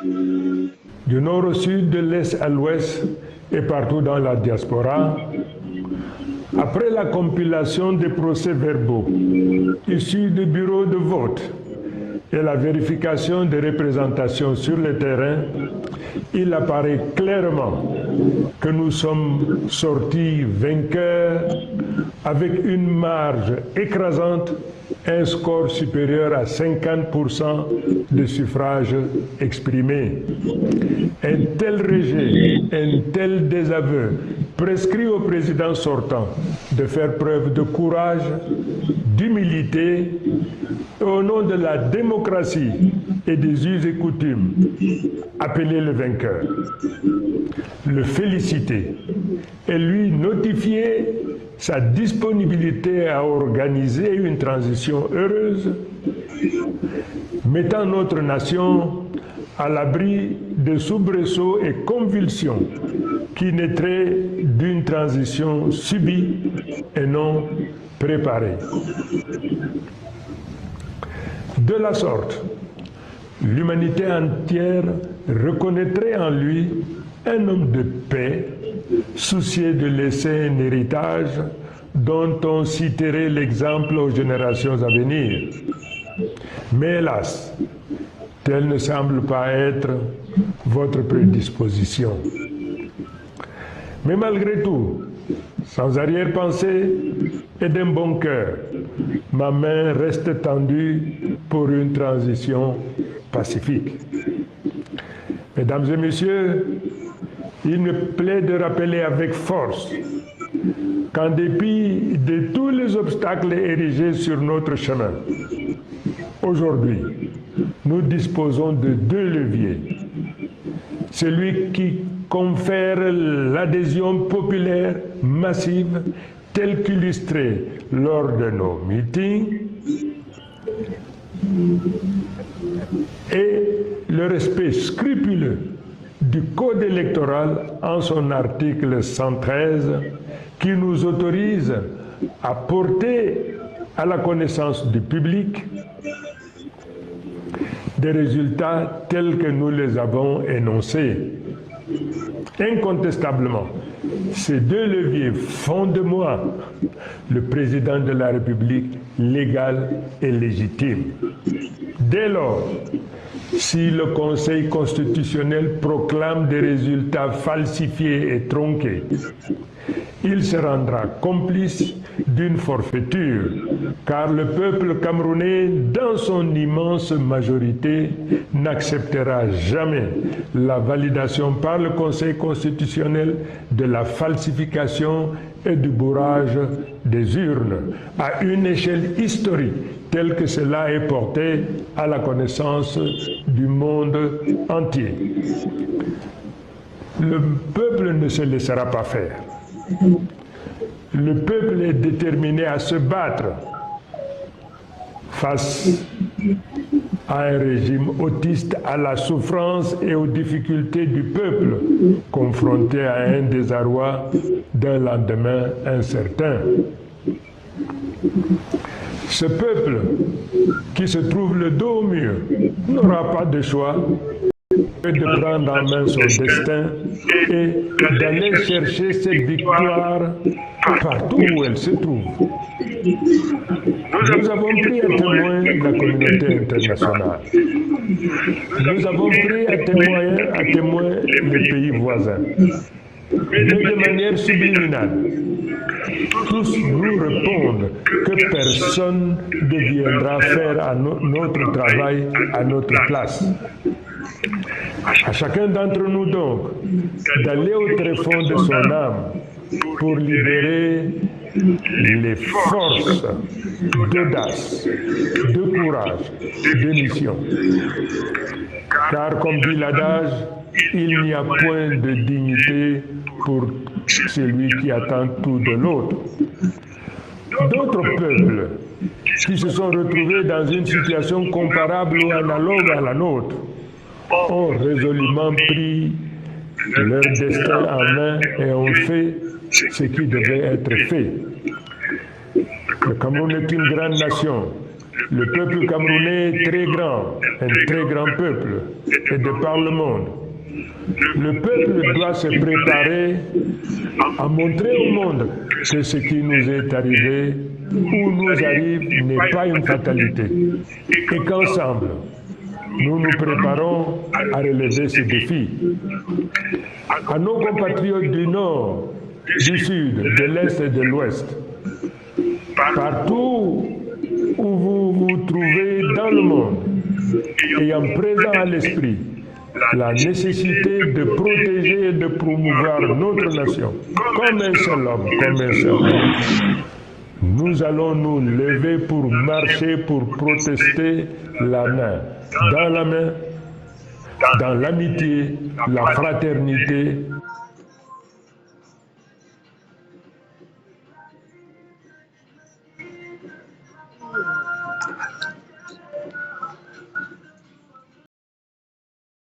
Du nord au sud, de l'est à l'ouest et partout dans la diaspora, après la compilation des procès-verbaux issus du bureau de vote et la vérification des représentations sur le terrain, il apparaît clairement que nous sommes sortis vainqueurs avec une marge écrasante, un score supérieur à 50% de suffrages exprimés. Un tel rejet, un tel désaveu prescrit au président sortant de faire preuve de courage, d'humilité, et au nom de la démocratie et des us et coutumes, appeler le vainqueur, le féliciter et lui notifier sa disponibilité à organiser une transition heureuse, mettant notre nation à l'abri de soubresauts et convulsions qui naîtraient d'une transition subie et non préparée. De la sorte, l'humanité entière reconnaîtrait en lui un homme de paix, soucieux de laisser un héritage dont on citerait l'exemple aux générations à venir. Mais hélas, telle ne semble pas être votre prédisposition. Mais malgré tout, sans arrière-pensée et d'un bon cœur, ma main reste tendue pour une transition pacifique. Mesdames et messieurs, il me plaît de rappeler avec force qu'en dépit de tous les obstacles érigés sur notre chemin, aujourd'hui, nous disposons de deux leviers. Celui qui confère l'adhésion populaire massive telle qu'illustrée lors de nos meetings et le respect scrupuleux du Code électoral en son article 113 qui nous autorise à porter à la connaissance du public des résultats tels que nous les avons énoncés. Incontestablement, ces deux leviers font de moi le président de la République légal et légitime. Dès lors, si le Conseil constitutionnel proclame des résultats falsifiés et tronqués, il se rendra complice d'une forfaiture, car le peuple camerounais, dans son immense majorité, n'acceptera jamais la validation par le Conseil constitutionnel de la falsification et du bourrage des urnes à une échelle historique telle que cela est porté à la connaissance du monde entier. Le peuple ne se laissera pas faire. Le peuple est déterminé à se battre face à un régime autiste, à la souffrance et aux difficultés du peuple, confronté à un désarroi d'un lendemain incertain. Ce peuple, qui se trouve le dos au mur, n'aura pas de choix que de prendre en main son destin et d'aller chercher cette victoire partout où elle se trouve. Nous avons pris à témoin la communauté internationale. Nous avons pris à témoin les pays voisins. Mais de manière subliminale, tous nous répondent que personne ne viendra faire notre travail à notre place. À chacun d'entre nous donc d'aller au tréfonds de son âme pour libérer les forces d'audace, de courage, de mission. Car comme dit l'adage, il n'y a point de dignité pour celui qui attend tout de l'autre. D'autres peuples qui se sont retrouvés dans une situation comparable ou analogue à la nôtre ont résolument pris leur destin en main et ont fait ce qui devait être fait. Le Cameroun est une grande nation Le peuple camerounais est très grand, un très grand peuple, et de par le monde. Le peuple doit se préparer à montrer au monde que ce qui nous est arrivé ou nous arrive n'est pas une fatalité, et qu'ensemble, nous nous préparons à relever ces défis. À nos compatriotes du Nord, du Sud, de l'Est et de l'Ouest, partout où vous vous trouvez dans le monde, ayant présent à l'esprit la nécessité de protéger et de promouvoir notre nation, comme un seul homme, comme un seul homme. Nous allons nous lever pour marcher, pour protester la main, dans l'amitié, la fraternité